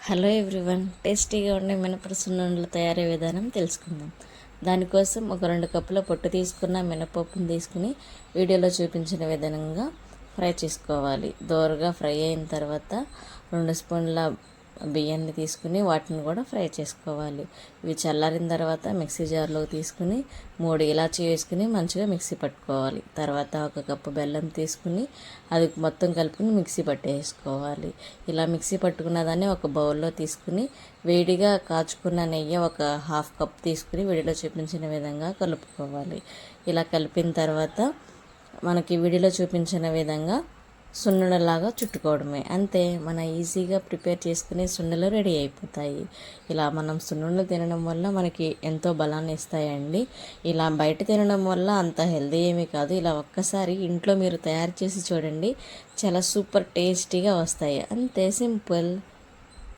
Hello everyone, టేస్టీగా ఉండే మినపప్పు సున్నుండల తయారీ విధానం తెలుసుకుందాం. దానికోసం ఒక 2 కప్పుల పొట్టు తీసుకున్న మినపప్పును తీసుకుని వీడియోలో చూపించిన విధంగా ఫ్రై చేసుకోవాలి. దోరగా ఫ్రై అయిన తర్వాత 2 స్పూన్ల బియ్యాన్ని తీసుకుని వాటిని కూడా ఫ్రై చేసుకోవాలి. ఇవి చల్లారిన తర్వాత మిక్సీ జార్లోకి తీసుకుని 3 ఇలాచీ వేసుకుని మంచిగా మిక్సీ పట్టుకోవాలి. తర్వాత 1 కప్పు బెల్లం తీసుకుని అది మొత్తం కలుపుకుని మిక్సీ పట్టేసుకోవాలి. ఇలా మిక్సీ పట్టుకున్న దాన్ని ఒక బౌల్లో తీసుకుని వేడిగా కాచుకున్న నెయ్యి ఒక 1/2 కప్ తీసుకుని వీడియోలో చూపించిన విధంగా కలుపుకోవాలి. ఇలా కలిపిన తర్వాత మనకి వీడియోలో చూపించిన విధంగా సున్నుండలాగా చుట్టుకోవడమే. అంతే, మన ఈజీగా ప్రిపేర్ చేసుకునే సున్నుండలు రెడీ అయిపోతాయి. ఇలా మనం సున్నుండలు తినడం వల్ల మనకి ఎంతో బలాన్ని ఇస్తాయండి. ఇలా బయట తినడం వల్ల అంత హెల్దీ ఏమీ కాదు. ఇలా ఒక్కసారి ఇంట్లో మీరు తయారు చేసి చూడండి, చాలా సూపర్ టేస్టీగా వస్తాయి. అంతే, సింపుల్.